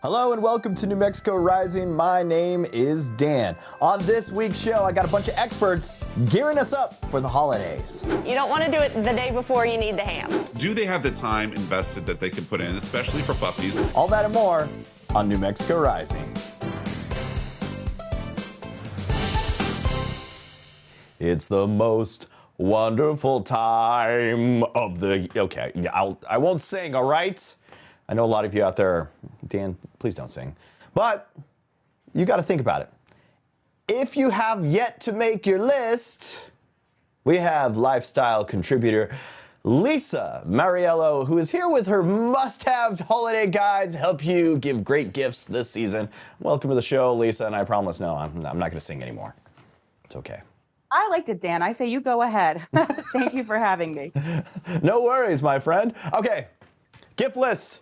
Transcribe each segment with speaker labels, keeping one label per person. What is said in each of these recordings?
Speaker 1: Hello and welcome to New Mexico Rising. My name is Dan. On this week's show, I got a bunch of experts gearing us up for the holidays.
Speaker 2: You don't want to do it the day before you need the ham.
Speaker 3: Do they have the time invested that they can put in, especially for puppies?
Speaker 1: All that and more on New Mexico Rising. It's the most wonderful time of the... Okay, I won't sing, all right? I know a lot of you out there, Dan, please don't sing. But you got to think about it. If you have yet to make your list, we have lifestyle contributor Lisa Mauriello, who is here with her must-have holiday guide to help you give great gifts this season. Welcome to the show, Lisa, and I promise, no, I'm not going to sing anymore. It's okay.
Speaker 4: I liked it, Dan. I say you go ahead. Thank you for having me.
Speaker 1: No worries, my friend. Okay, gift lists.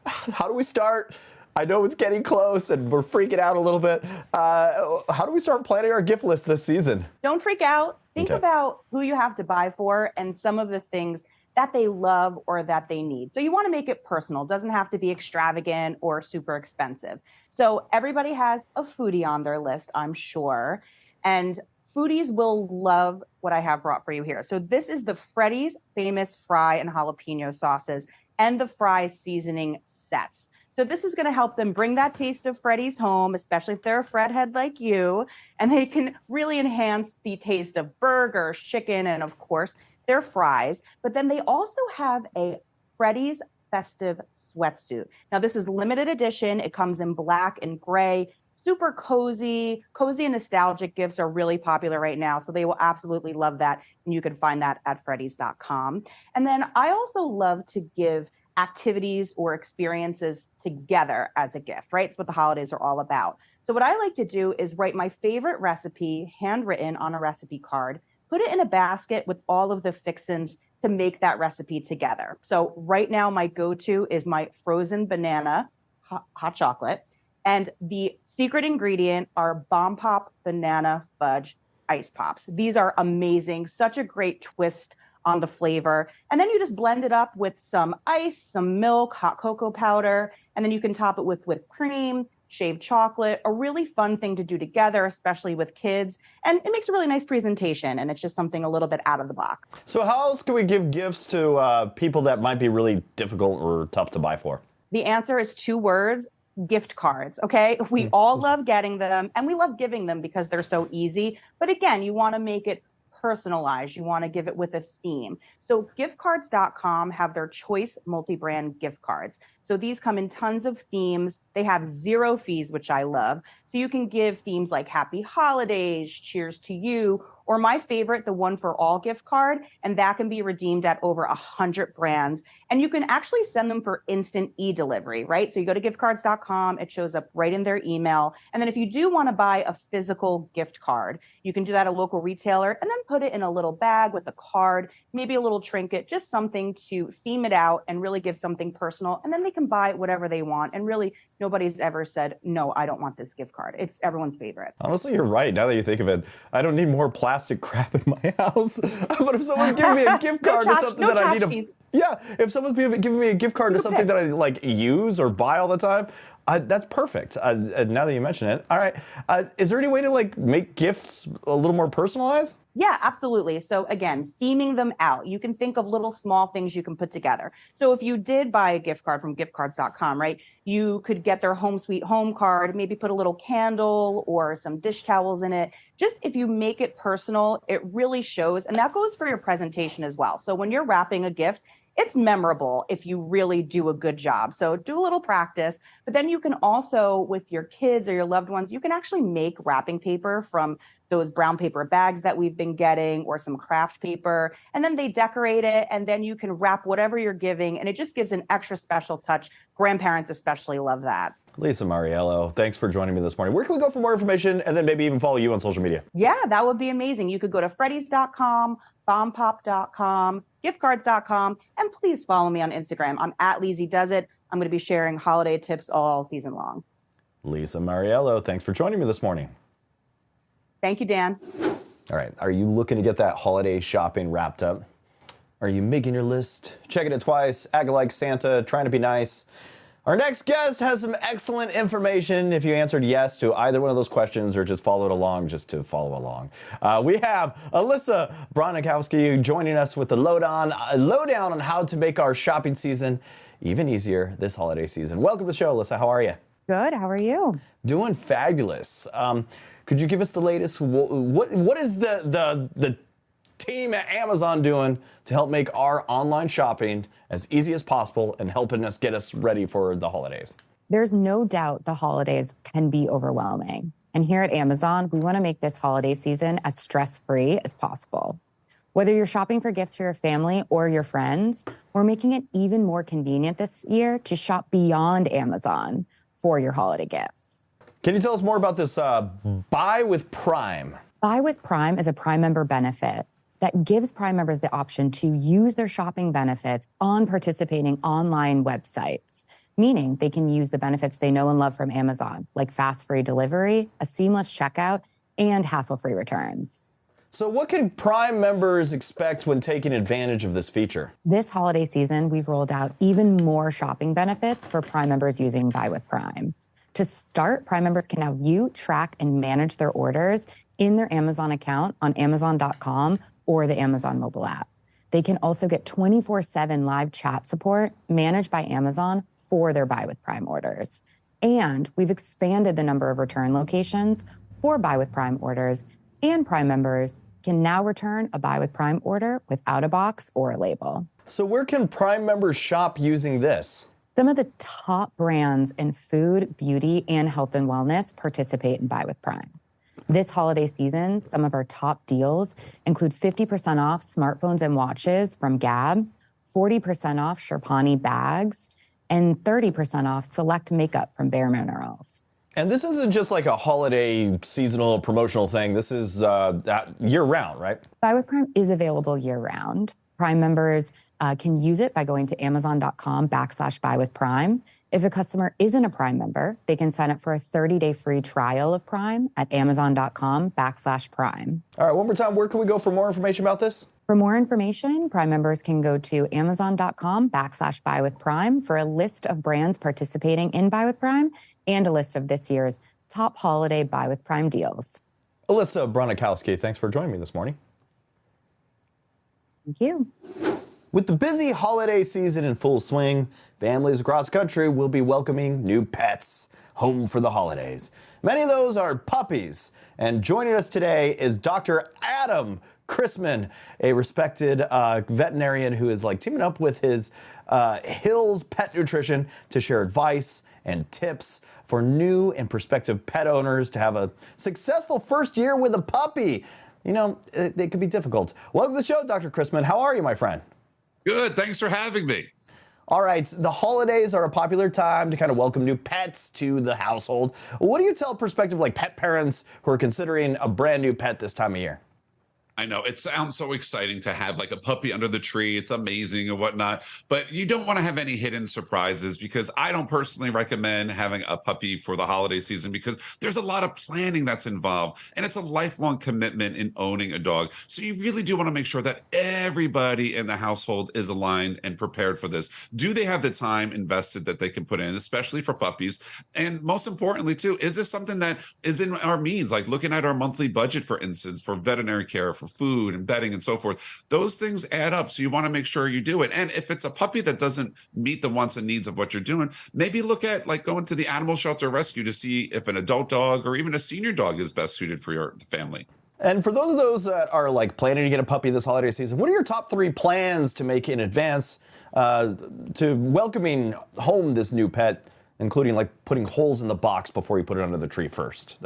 Speaker 1: How do we start? I know it's getting close and we're freaking out a little bit. How do we start planning our gift list this season?
Speaker 4: Don't freak out. Think about who you have to buy for and some of the things that they love or that they need. So you want to make it personal. It doesn't have to be extravagant or super expensive. So everybody has a foodie on their list, I'm sure. And foodies will love what I have brought for you here. So this is the Freddy's famous fry and jalapeno sauces and the fry seasoning sets. So this is going to help them bring that taste of Freddy's home, especially if they're a Fred head like you, and they can really enhance the taste of burgers, chicken, and of course, their fries. But then they also have a Freddy's festive sweatsuit. Now this is limited edition. It comes in black and gray. Super cozy and nostalgic gifts are really popular right now. So they will absolutely love that. And you can find that at freddys.com. And then I also love to give activities or experiences together as a gift, right? It's what the holidays are all about. So what I like to do is write my favorite recipe handwritten on a recipe card, put it in a basket with all of the fixins to make that recipe together. So right now my go-to is my frozen banana hot chocolate. And the secret ingredient are Bomb Pop Banana Fudge Ice Pops. These are amazing, such a great twist on the flavor. And then you just blend it up with some ice, some milk, hot cocoa powder, and then you can top it with whipped cream, shaved chocolate, a really fun thing to do together, especially with kids. And it makes a really nice presentation, and it's just something a little bit out of the box.
Speaker 1: So how else can we give gifts to people that might be really difficult or tough to buy for?
Speaker 4: The answer is 2 words. Gift cards, okay? We all love getting them and we love giving them because they're so easy. But again, you want to make it personalized. You want to give it with a theme. So giftcards.com have their choice multi-brand gift cards. So these come in tons of themes. They have 0 fees, which I love. So you can give themes like Happy Holidays, Cheers to You, or my favorite, the One for All gift card, and that can be redeemed at over 100 brands. And you can actually send them for instant e-delivery, right? So you go to giftcards.com, it shows up right in their email. And then if you do want to buy a physical gift card, you can do that at a local retailer and then put it in a little bag with a card, maybe a little trinket, just something to theme it out and really give something personal. And then they can buy whatever they want. And really, nobody's ever said, no, I don't want this gift card. It's everyone's favorite.
Speaker 1: Honestly, you're right. Now that you think of it, I don't need more plastic crap in my house. But if someone's giving me a gift card to something that I need if someone's giving me a gift card to something that I like use or buy all the time, that's perfect. Now that you mention it. All right. Is there any way to like make gifts a little more personalized?
Speaker 4: Yeah, absolutely. So again, theming them out. You can think of little small things you can put together. So if you did buy a gift card from giftcards.com, right, you could get their home sweet home card, maybe put a little candle or some dish towels in it. Just if you make it personal, it really shows. And that goes for your presentation as well. So when you're wrapping a gift, it's memorable if you really do a good job. So do a little practice, but then you can also, with your kids or your loved ones, you can actually make wrapping paper from those brown paper bags that we've been getting or some craft paper, and then they decorate it, and then you can wrap whatever you're giving, and it just gives an extra special touch. Grandparents especially love that.
Speaker 1: Lisa Mauriello, thanks for joining me this morning. Where can we go for more information and then maybe even follow you on social media?
Speaker 4: Yeah, that would be amazing. You could go to freddys.com, bombpop.com, giftcards.com, and please follow me on Instagram. I'm at LeezyDoesIt. I'm going to be sharing holiday tips all season long.
Speaker 1: Lisa Mauriello, thanks for joining me this morning.
Speaker 4: Thank you, Dan.
Speaker 1: All right, are you looking to get that holiday shopping wrapped up? Are you making your list, checking it twice, acting like Santa, trying to be nice? Our next guest has some excellent information if you answered yes to either one of those questions or just followed along just to follow along. We have Alyssa Bronikowski joining us with the lowdown on how to make our shopping season even easier this holiday season. Welcome to the show, Alyssa. How are you?
Speaker 5: Good. How are you?
Speaker 1: Doing fabulous. Could you give us the latest? What is the team at Amazon doing to help make our online shopping as easy as possible and helping us get us ready for the holidays?
Speaker 5: There's no doubt the holidays can be overwhelming. And here at Amazon, we want to make this holiday season as stress-free as possible. Whether you're shopping for gifts for your family or your friends, we're making it even more convenient this year to shop beyond Amazon for your holiday gifts.
Speaker 1: Can you tell us more about this Buy with Prime?
Speaker 5: Buy with Prime is a Prime member benefit that gives Prime members the option to use their shopping benefits on participating online websites, meaning they can use the benefits they know and love from Amazon, like fast free delivery, a seamless checkout, and hassle-free returns.
Speaker 1: So what can Prime members expect when taking advantage of this feature?
Speaker 5: This holiday season, we've rolled out even more shopping benefits for Prime members using Buy with Prime. To start, Prime members can now view, track, and manage their orders in their Amazon account on Amazon.com or the Amazon mobile app. They can also get 24/7 live chat support managed by Amazon for their Buy with Prime orders. And we've expanded the number of return locations for Buy with Prime orders, and Prime members can now return a Buy with Prime order without a box or a label.
Speaker 1: So where can Prime members shop using this?
Speaker 5: Some of the top brands in food, beauty, and health and wellness participate in Buy with Prime. This holiday season, some of our top deals include 50% off smartphones and watches from Gab, 40% off Sherpani bags, and 30% off select makeup from Bare Minerals.
Speaker 1: And this isn't just like a holiday seasonal promotional thing. This is year-round, right?
Speaker 5: Buy with Prime is available year-round. Prime members can use it by going to Amazon.com/Buy with Prime. If a customer isn't a Prime member, they can sign up for a 30-day free trial of Prime at Amazon.com/Prime.
Speaker 1: All right, one more time, where can we go for more information about this?
Speaker 5: For more information, Prime members can go to Amazon.com/Buy with Prime for a list of brands participating in Buy with Prime and a list of this year's top holiday Buy with Prime deals.
Speaker 1: Alyssa Bronikowski, thanks for joining me this morning.
Speaker 5: Thank you.
Speaker 1: With the busy holiday season in full swing, families across the country will be welcoming new pets home for the holidays. Many of those are puppies. And joining us today is Dr. Adam Christman, a respected veterinarian who is teaming up with his Hills Pet Nutrition to share advice and tips for new and prospective pet owners to have a successful first year with a puppy. You know, they could be difficult. Welcome to the show, Dr. Christman. How are you, my friend?
Speaker 3: Good. Thanks for having me.
Speaker 1: All right. The holidays are a popular time to kind of welcome new pets to the household. What do you tell prospective pet parents who are considering a brand new pet this time of year?
Speaker 3: I know it sounds so exciting to have a puppy under the tree. It's amazing and whatnot, but you don't want to have any hidden surprises, because I don't personally recommend having a puppy for the holiday season, because there's a lot of planning that's involved and it's a lifelong commitment in owning a dog. So you really do want to make sure that everybody in the household is aligned and prepared for this. Do they have the time invested that they can put in, especially for puppies? And most importantly too, is this something that is in our means, like looking at our monthly budget, for instance, for veterinary care, for food and bedding and so forth? Those things add up, so you want to make sure you do it. And if it's a puppy that doesn't meet the wants and needs of what you're doing, maybe look at going to the animal shelter rescue to see if an adult dog or even a senior dog is best suited for your family.
Speaker 1: And for those of those that are planning to get a puppy this holiday season, what are your top 3 plans to make in advance to welcoming home this new pet, including putting holes in the box before you put it under the tree first?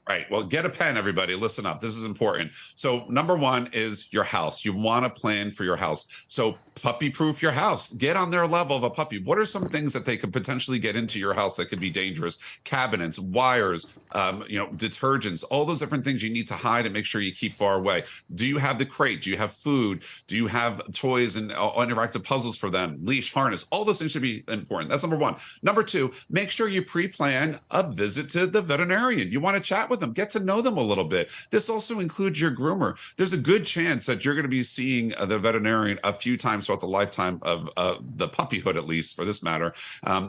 Speaker 3: Right. Well, get a pen, everybody. Listen up. This is important. So number 1 is your house. You want to plan for your house. So puppy proof your house. Get on their level of a puppy. What are some things that they could potentially get into your house that could be dangerous? Cabinets, wires, detergents, all those different things you need to hide and make sure you keep far away. Do you have the crate? Do you have food? Do you have toys and interactive puzzles for them? Leash, harness, all those things should be important. That's number 1. Number 2, make sure you pre-plan a visit to the veterinarian. You want to chat with with them, get to know them a little bit. This also includes your groomer. There's a good chance that you're going to be seeing the veterinarian a few times throughout the lifetime of the puppyhood, at least for this matter.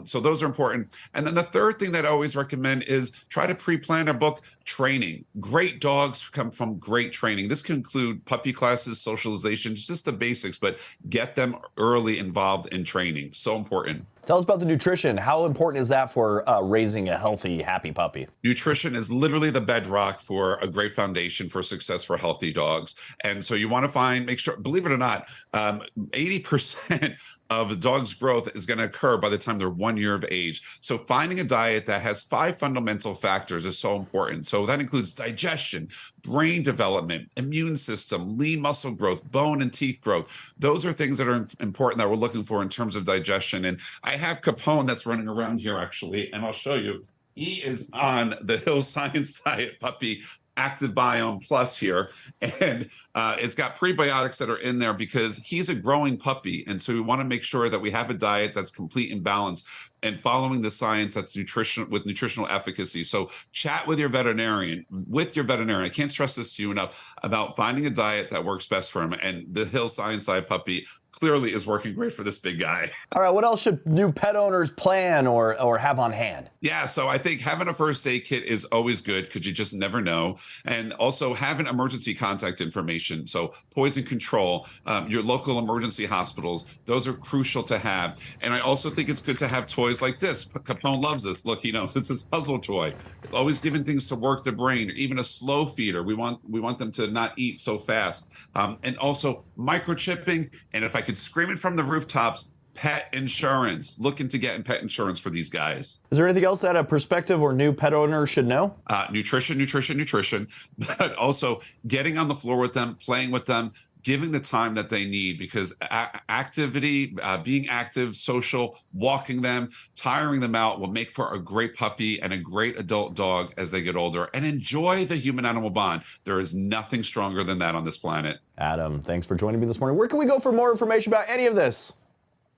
Speaker 3: So those are important. And then the third thing that I always recommend is try to pre-plan or book training. Great dogs come from great training. This can include puppy classes, socialization, just the basics, but get them early involved in training. So important.
Speaker 1: Tell us about the nutrition. How important is that for raising a healthy, happy puppy?
Speaker 3: Nutrition is literally the bedrock for a great foundation for success for healthy dogs. And so you want to make sure, believe it or not, 80% of a dog's growth is going to occur by the time they're 1 year of age. So finding a diet that has 5 fundamental factors is so important. So that includes digestion, brain development, immune system, lean muscle growth, bone and teeth growth. Those are things that are important that we're looking for in terms of digestion. And I have Capone that's running around here actually, and I'll show you. He is on the Hill Science Diet Puppy Active Biome Plus here, and it's got prebiotics that are in there because he's a growing puppy, and so we want to make sure that we have a diet that's complete and balanced and following the science that's nutritional efficacy. So chat with your veterinarian. I can't stress this to you enough about finding a diet that works best for him, and the Hill Science Diet Puppy clearly is working great for this big guy.
Speaker 1: All right, what else should new pet owners plan or have on hand?
Speaker 3: Yeah, so I think having a first aid kit is always good because you just never know. And also having emergency contact information. So poison control, your local emergency hospitals, those are crucial to have. And I also think it's good to have toys like this. Capone loves this. Look, it's his puzzle toy. Always giving things to work the brain, even a slow feeder. We want them to not eat so fast. And also microchipping. And if I could scream it from the rooftops, pet insurance. Looking to get in pet insurance for these guys.
Speaker 1: Is there anything else that a prospective or new pet owner should know?
Speaker 3: Nutrition, but also getting on the floor with them, playing with them, giving the time that they need, because activity, being active, social, walking them, tiring them out will make for a great puppy and a great adult dog as they get older. And enjoy the human-animal bond. There is nothing stronger than that on this planet.
Speaker 1: Adam, thanks for joining me this morning. Where can we go for more information about any of this?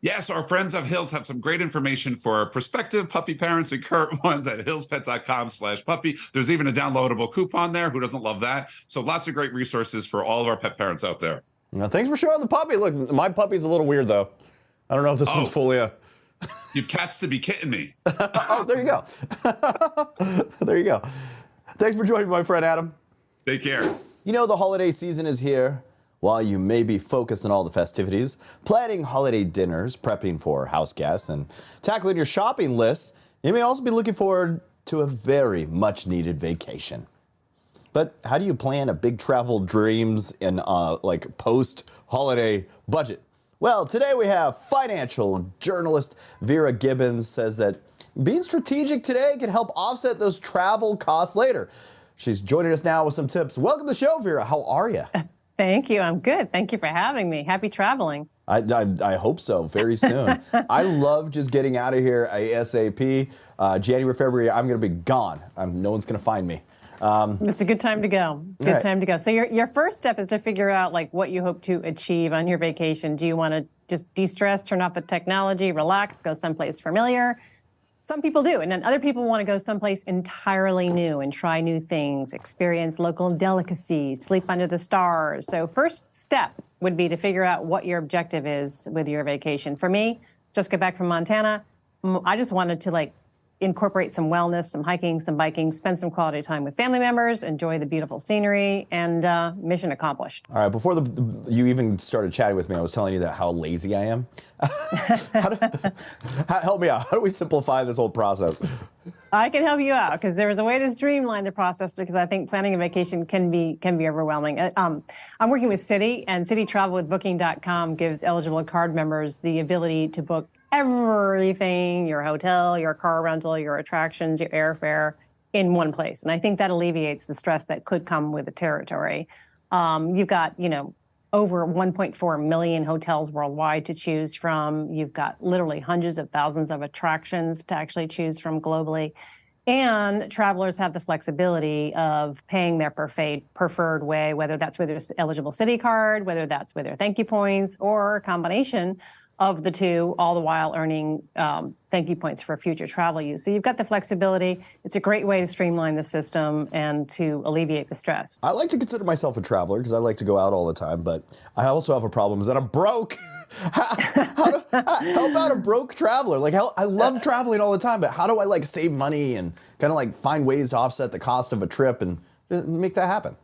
Speaker 3: Yes, our friends of Hills have some great information for prospective puppy parents and current ones at hillspet.com/puppy. There's even a downloadable coupon there. Who doesn't love that? So lots of great resources for all of our pet parents out there.
Speaker 1: Now, thanks for showing the puppy. Look, my puppy's a little weird, though. I don't know if this one's fully
Speaker 3: You've cats to be kidding me.
Speaker 1: Oh, there you go. There you go. Thanks for joining me, my friend Adam.
Speaker 3: Take care.
Speaker 1: You know, the holiday season is here. While you may be focused on all the festivities, planning holiday dinners, prepping for house guests, and tackling your shopping lists, you may also be looking forward to a very much needed vacation. But how do you plan a big travel dreams in like post-holiday budget? Well, today we have financial journalist Vera Gibbons says that being strategic today can help offset those travel costs later. She's joining us now with some tips. Welcome to the show, Vera. How are you?
Speaker 6: Thank you. I'm good. Thank you for having me. Happy traveling.
Speaker 1: I hope so, very soon. I love just getting out of here ASAP. January, February, I'm going to be gone. No one's going to find me.
Speaker 6: It's a good time to go. Good time to go. So your first step is to figure out like what you hope to achieve on your vacation. Do you want to just de-stress, turn off the technology, relax, go someplace familiar? Some people do, and then other people want to go someplace entirely new and try new things, experience local delicacies, sleep under the stars. So first step would be to figure out what your objective is with your vacation. For me, just got back from Montana. I just wanted to incorporate some wellness, some hiking, some biking, spend some quality time with family members, enjoy the beautiful scenery, and mission accomplished.
Speaker 1: All right, before you even started chatting with me, I was telling you that how lazy I am. Help me out. How do we simplify this whole process?
Speaker 6: I can help you out because there is a way to streamline the process because I think planning a vacation can be overwhelming. I'm working with Citi, and CitiTravelWithBooking.com gives eligible card members the ability to book everything, your hotel, your car rental, your attractions, your airfare in one place. And I think that alleviates the stress that could come with the territory. You've got, over 1.4 million hotels worldwide to choose from. You've got literally hundreds of thousands of attractions to actually choose from globally. And travelers have the flexibility of paying their preferred way, whether that's with their eligible Citi card, whether that's with their thank you points, or a combination of the two, all the while earning thank you points for future travel use. So you've got the flexibility. It's a great way to streamline the system and to alleviate the stress.
Speaker 1: I like to consider myself a traveler because I like to go out all the time, but I also have a problem is that I'm broke. How about a broke traveler? Like, I love traveling all the time, but how do I like save money and kind of like find ways to offset the cost of a trip and make that happen?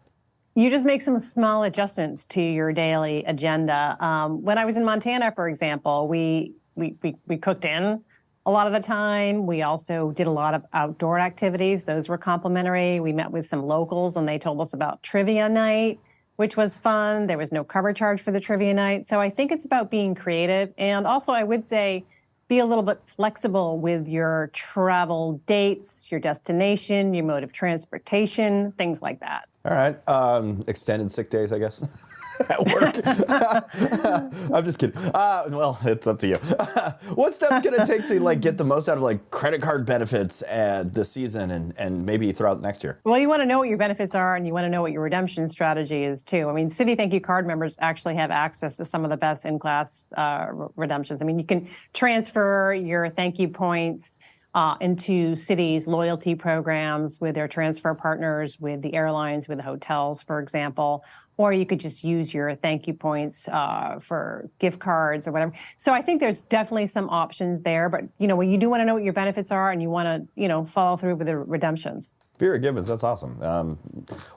Speaker 6: You just make some small adjustments to your daily agenda. When I was in Montana, for example, we cooked in a lot of the time. We also did a lot of outdoor activities. Those were complimentary. We met with some locals and they told us about trivia night, which was fun. There was no cover charge for the trivia night. So I think it's about being creative. And also I would say be a little bit flexible with your travel dates, your destination, your mode of transportation, things like that.
Speaker 1: All right. Extended sick days, I guess. At work. I'm just kidding. Well, it's up to you. What steps can it take to like get the most out of like credit card benefits this season and maybe throughout next year?
Speaker 6: Well, you want to know what your benefits are and you want to know what your redemption strategy is too. I mean, Citi Thank You card members actually have access to some of the best in-class redemptions. I mean, you can transfer your thank you points into Citi's loyalty programs with their transfer partners, with the airlines, with the hotels, for example. Or you could just use your thank you points for gift cards or whatever. So I think there's definitely some options there. But, you know, you do want to know what your benefits are and you want to, you know, follow through with the redemptions.
Speaker 1: Vera Gibbons, that's awesome.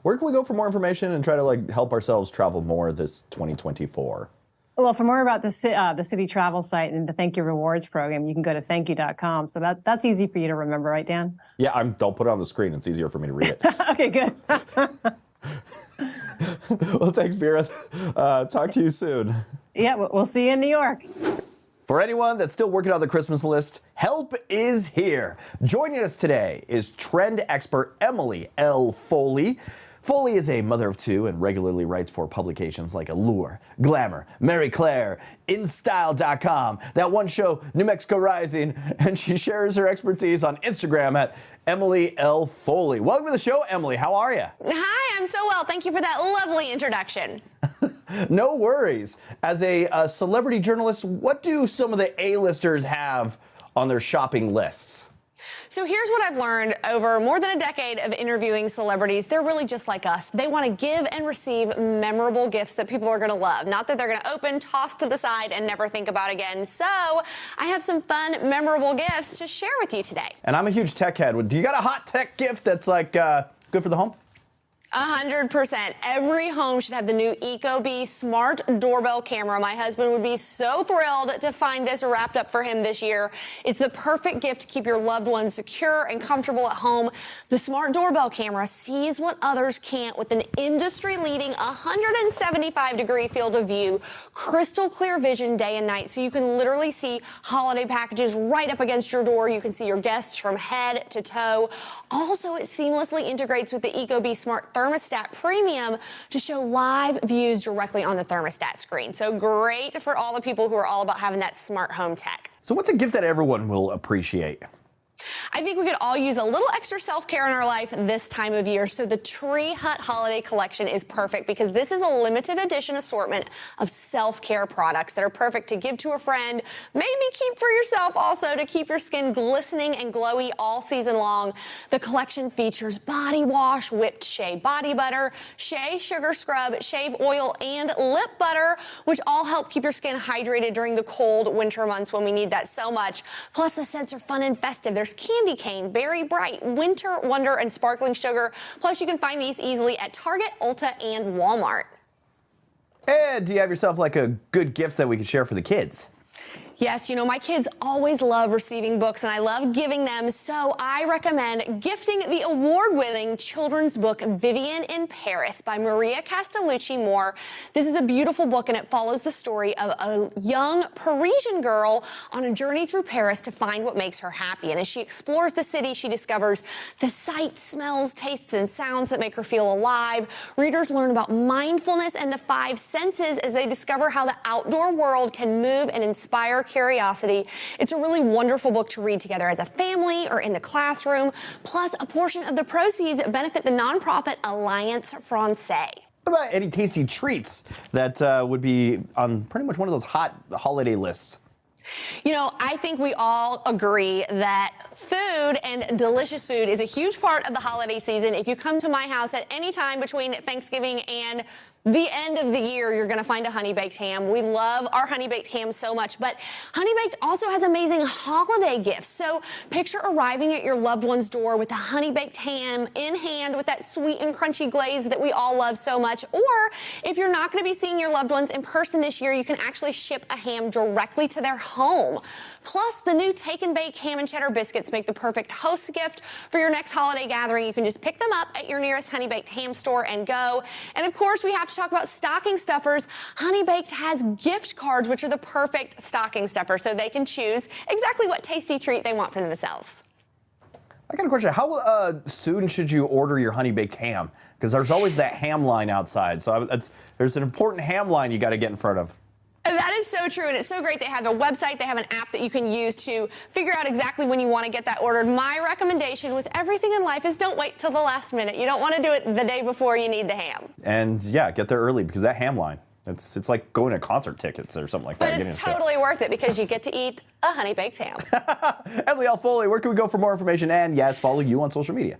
Speaker 1: Where can we go for more information and try to like help ourselves travel more this 2024?
Speaker 6: Well, for more about the Citi travel site and the Thank You Rewards program, you can go to thankyou.com. So that's easy for you to remember, right, Dan?
Speaker 1: Yeah, I'll put it on the screen. It's easier for me to read it.
Speaker 6: Okay, good.
Speaker 1: Well, thanks, Vera. Talk to you soon.
Speaker 6: Yeah, we'll see you in New York.
Speaker 1: For anyone that's still working on the Christmas list, help is here. Joining us today is trend expert Emily L Foley. Foley is a mother of two and regularly writes for publications like Allure, Glamour, Marie Claire, InStyle.com, That One Show, New Mexico Rising, and she shares her expertise on Instagram at Emily L Foley. Welcome to the show, Emily. How are you?
Speaker 2: Hi, I'm so well. Thank you for that lovely introduction.
Speaker 1: No worries. As a celebrity journalist, what do some of the A-listers have on their shopping lists?
Speaker 2: So here's what I've learned over more than a decade of interviewing celebrities. They're really just like us. They want to give and receive memorable gifts that people are going to love. Not that they're going to open, toss to the side, and never think about again. So I have some fun, memorable gifts to share with you today.
Speaker 1: And I'm a huge tech head. Do you got a hot tech gift that's like good for the home?
Speaker 2: 100%. Every home should have the new ecobee smart doorbell camera. My husband would be so thrilled to find this wrapped up for him this year. It's the perfect gift to keep your loved ones secure and comfortable at home. The smart doorbell camera sees what others can't with an industry-leading 175-degree field of view, crystal clear vision day and night, so you can literally see holiday packages right up against your door. You can see your guests from head to toe. Also, it seamlessly integrates with the ecobee smart thermostat premium to show live views directly on the thermostat screen. So great for all the people who are all about having that smart home tech.
Speaker 1: So what's a gift that everyone will appreciate?
Speaker 2: I think we could all use a little extra self-care in our life this time of year. So the Tree Hut Holiday Collection is perfect because this is a limited edition assortment of self-care products that are perfect to give to a friend, maybe keep for yourself also to keep your skin glistening and glowy all season long. The collection features body wash, whipped shea body butter, shea sugar scrub, shave oil, and lip butter, which all help keep your skin hydrated during the cold winter months when we need that so much. Plus, the scents are fun and festive. There's candy cane, berry bright, winter wonder, and sparkling sugar. Plus, you can find these easily at Target, Ulta, and Walmart.
Speaker 1: And do you have yourself like a good gift that we could share for the kids?
Speaker 2: Yes, you know, my kids always love receiving books and I love giving them, so I recommend gifting the award-winning children's book Vivian in Paris by Maria Castellucci Moore. This is a beautiful book and it follows the story of a young Parisian girl on a journey through Paris to find what makes her happy. And as she explores the city, she discovers the sights, smells, tastes, and sounds that make her feel alive. Readers learn about mindfulness and the five senses as they discover how the outdoor world can move and inspire curiosity. It's a really wonderful book to read together as a family or in the classroom. Plus, a portion of the proceeds benefit the nonprofit Alliance Française.
Speaker 1: What about any tasty treats that would be on pretty much one of those hot holiday lists?
Speaker 2: You know, I think we all agree that food and delicious food is a huge part of the holiday season. If you come to my house at any time between Thanksgiving and the end of the year, you're going to find a honey baked ham. We love our honey baked ham so much, but honey baked also has amazing holiday gifts. So picture arriving at your loved one's door with a honey baked ham in hand with that sweet and crunchy glaze that we all love so much. Or if you're not going to be seeing your loved ones in person this year, you can actually ship a ham directly to their home. Plus, the new Take and Bake ham and cheddar biscuits make the perfect host gift for your next holiday gathering. You can just pick them up at your nearest Honey Baked ham store and go. And of course, we have to talk about stocking stuffers. Honey Baked has gift cards, which are the perfect stocking stuffer, so they can choose exactly what tasty treat they want for themselves.
Speaker 1: I got a question. How soon should you order your honey baked ham? Because there's always that ham line outside. So there's an important ham line you got to get in front of.
Speaker 2: And that is so true, and it's so great. They have a website, they have an app that you can use to figure out exactly when you want to get that ordered. My recommendation with everything in life is don't wait till the last minute. You don't want to do it the day before you need the ham.
Speaker 1: And yeah, get there early because that ham line, it's like going to concert tickets or something like that.
Speaker 2: But it's totally worth it because you get to eat a honey baked ham.
Speaker 1: Emily L Foley, where can we go for more information? And yes, follow you on social media.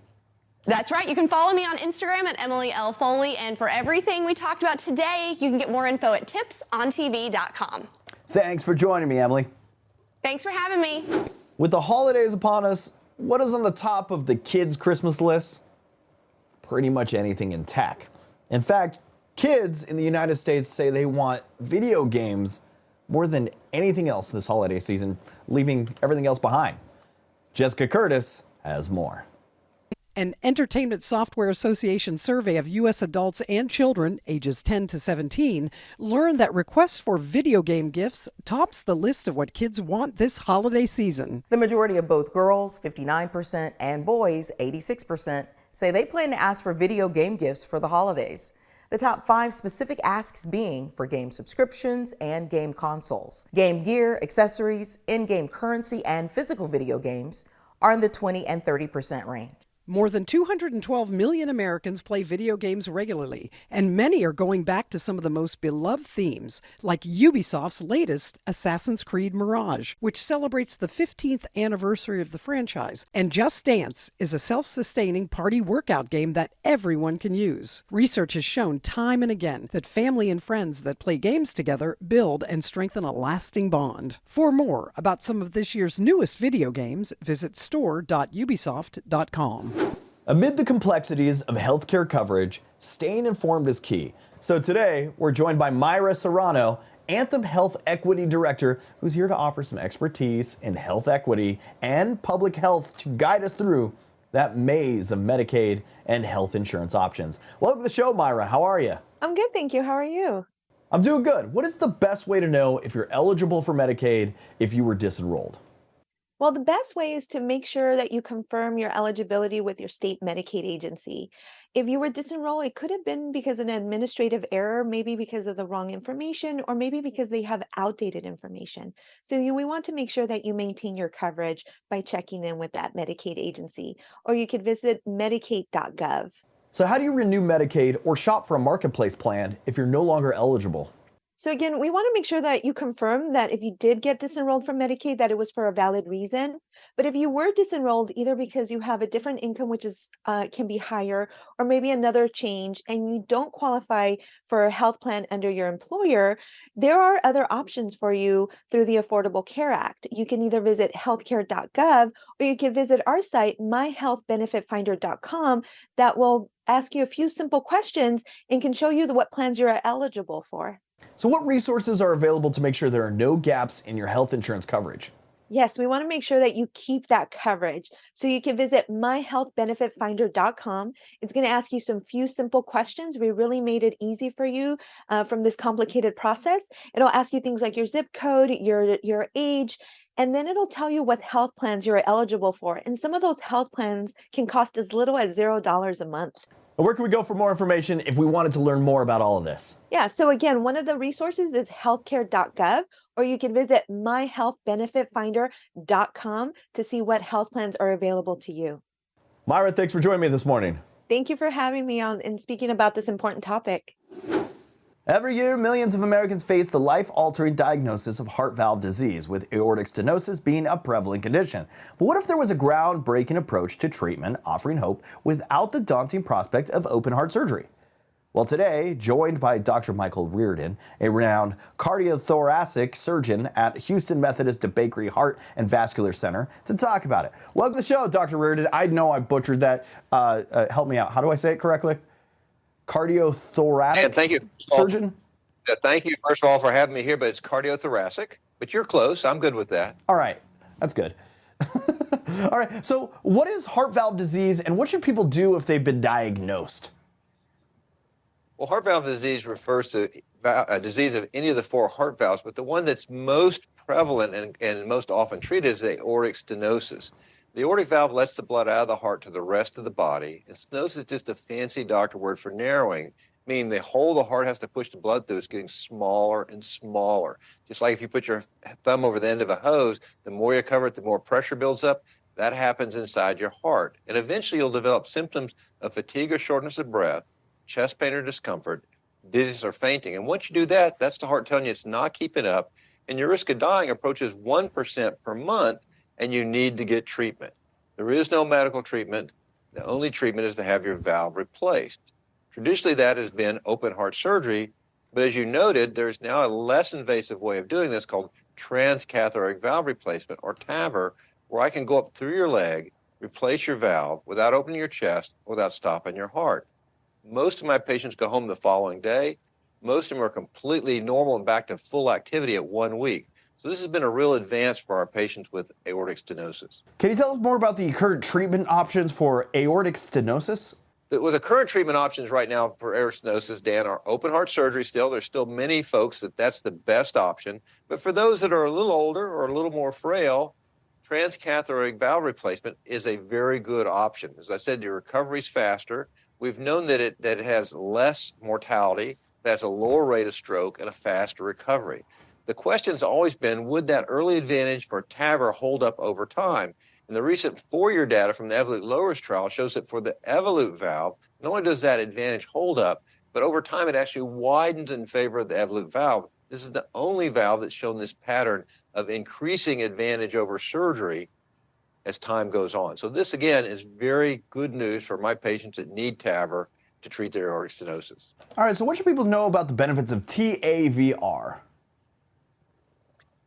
Speaker 2: That's right. You can follow me on Instagram at Emily L Foley. And for everything we talked about today, you can get more info at tipsontv.com.
Speaker 1: Thanks for joining me, Emily.
Speaker 2: Thanks for having me.
Speaker 1: With the holidays upon us, what is on the top of the kids' Christmas list? Pretty much anything in tech. In fact, kids in the United States say they want video games more than anything else this holiday season, leaving everything else behind. Jessica Curtis has more.
Speaker 7: An Entertainment Software Association survey of U.S. adults and children ages 10 to 17 learned that requests for video game gifts tops the list of what kids want this holiday season.
Speaker 8: The majority of both girls, 59%, and boys, 86%, say they plan to ask for video game gifts for the holidays. The top 5 specific asks being for game subscriptions and game consoles. Game gear, accessories, in-game currency, and physical video games are in the 20 and 30% range.
Speaker 7: More than 212 million Americans play video games regularly, and many are going back to some of the most beloved themes, like Ubisoft's latest Assassin's Creed Mirage, which celebrates the 15th anniversary of the franchise. And Just Dance is a self-sustaining party workout game that everyone can use. Research has shown time and again that family and friends that play games together build and strengthen a lasting bond. For more about some of this year's newest video games, visit store.ubisoft.com.
Speaker 1: Amid the complexities of healthcare coverage, staying informed is key. So today, we're joined by Myra Serrano, Anthem Health Equity Director, who's here to offer some expertise in health equity and public health to guide us through that maze of Medicaid and health insurance options. Welcome to the show, Myra. How are you?
Speaker 9: I'm good, thank you. How are you?
Speaker 1: I'm doing good. What is the best way to know if you're eligible for Medicaid if you were disenrolled?
Speaker 9: Well, the best way is to make sure that you confirm your eligibility with your state Medicaid agency. If you were disenrolled, it could have been because of an administrative error, maybe because of the wrong information, or maybe because they have outdated information. So we want to make sure that you maintain your coverage by checking in with that Medicaid agency. Or you could visit medicaid.gov.
Speaker 1: So how do you renew Medicaid or shop for a marketplace plan if you're no longer eligible?
Speaker 9: So again, we want to make sure that you confirm that if you did get disenrolled from Medicaid, that it was for a valid reason. But if you were disenrolled, either because you have a different income, which is can be higher, or maybe another change, and you don't qualify for a health plan under your employer, there are other options for you through the Affordable Care Act. You can either visit healthcare.gov, or you can visit our site, myhealthbenefitfinder.com, that will ask you a few simple questions and can show you what plans you're eligible for.
Speaker 1: So what resources are available to make sure there are no gaps in your health insurance coverage?
Speaker 9: Yes, we want to make sure that you keep that coverage. So you can visit myhealthbenefitfinder.com. It's going to ask you some few simple questions. We really made it easy for you from this complicated process. It'll ask you things like your zip code, your age, and then it'll tell you what health plans you're eligible for. And some of those health plans can cost as little as $0 a month.
Speaker 1: Where can we go for more information if we wanted to learn more about all of this?
Speaker 9: Yeah, so again, one of the resources is healthcare.gov, or you can visit myhealthbenefitfinder.com to see what health plans are available to you.
Speaker 1: Myra, thanks for joining me this morning.
Speaker 9: Thank you for having me on and speaking about this important topic.
Speaker 1: Every year, millions of Americans face the life-altering diagnosis of heart valve disease, with aortic stenosis being a prevalent condition. But what if there was a groundbreaking approach to treatment offering hope without the daunting prospect of open heart surgery? Well, today, joined by Dr. Michael Reardon, a renowned cardiothoracic surgeon at Houston Methodist DeBakey Heart and Vascular Center, to talk about it. Welcome to the show, Dr. Reardon. I know I butchered that. Help me out. How do I say it correctly? Cardiothoracic
Speaker 10: and thank you,
Speaker 1: surgeon?
Speaker 10: Thank you, first of all, for having me here, but it's cardiothoracic. But you're close. I'm good with that.
Speaker 1: All right. That's good. All right. So what is heart valve disease, and what should people do if they've been diagnosed?
Speaker 10: Well, heart valve disease refers to a disease of any of the four heart valves, but the one that's most prevalent and most often treated is aortic stenosis. The aortic valve lets the blood out of the heart to the rest of the body, and stenosis is just a fancy doctor word for narrowing, meaning the hole the heart has to push the blood through is getting smaller and smaller. Just like if you put your thumb over the end of a hose, the more you cover it, the more pressure builds up. That happens inside your heart. And eventually you'll develop symptoms of fatigue or shortness of breath, chest pain or discomfort, dizziness or fainting. And once you do that, that's the heart telling you it's not keeping up, and your risk of dying approaches 1% per month, and you need to get treatment. There is no medical treatment. The only treatment is to have your valve replaced. Traditionally, that has been open heart surgery, but as you noted, there's now a less invasive way of doing this called transcatheter valve replacement, or TAVR, where I can go up through your leg, replace your valve without opening your chest, without stopping your heart. Most of my patients go home the following day. Most of them are completely normal and back to full activity at 1 week. So this has been a real advance for our patients with aortic stenosis.
Speaker 1: Can you tell us more about the current treatment options for aortic stenosis?
Speaker 10: Well, the current treatment options right now for aortic stenosis, Dan, are open heart surgery still. There's still many folks that's the best option. But for those that are a little older or a little more frail, transcatheter valve replacement is a very good option. As I said, your recovery is faster. We've known that it has less mortality, it has a lower rate of stroke, and a faster recovery. The question's always been, would that early advantage for TAVR hold up over time? And the recent 4-year data from the Evolut Lowers trial shows that for the Evolut valve, not only does that advantage hold up, but over time it actually widens in favor of the Evolut valve. This is the only valve that's shown this pattern of increasing advantage over surgery as time goes on. So this, again, is very good news for my patients that need TAVR to treat their aortic stenosis.
Speaker 1: All right, so what should people know about the benefits of TAVR?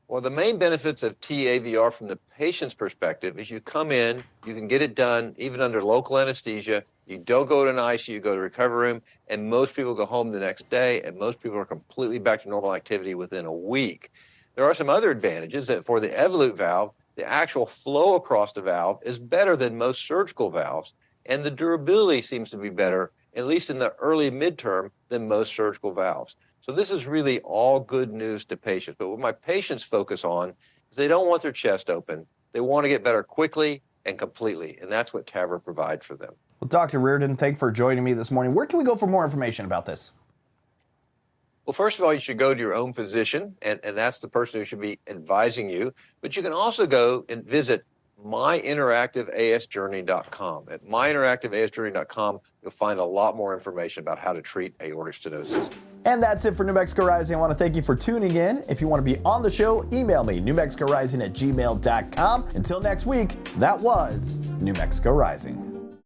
Speaker 10: Well, the main benefits of TAVR from the patient's perspective is you come in, you can get it done even under local anesthesia. You don't go to an ICU, you go to a recovery room, and most people go home the next day, and most people are completely back to normal activity within a week. There are some other advantages that for the Evolut valve, the actual flow across the valve is better than most surgical valves, and the durability seems to be better, at least in the early midterm, than most surgical valves. So this is really all good news to patients. But what my patients focus on is they don't want their chest open. They want to get better quickly and completely, and that's what TAVR provides for them.
Speaker 1: Well, Dr. Reardon, thanks for joining me this morning. Where can we go for more information about this?
Speaker 10: Well, first of all, you should go to your own physician, and that's the person who should be advising you. But you can also go and visit myinteractiveasjourney.com. At myinteractiveasjourney.com, you'll find a lot more information about how to treat aortic stenosis.
Speaker 1: And that's it for New Mexico Rising. I want to thank you for tuning in. If you want to be on the show, email me, newmexicorising@gmail.com. Until next week, that was New Mexico Rising.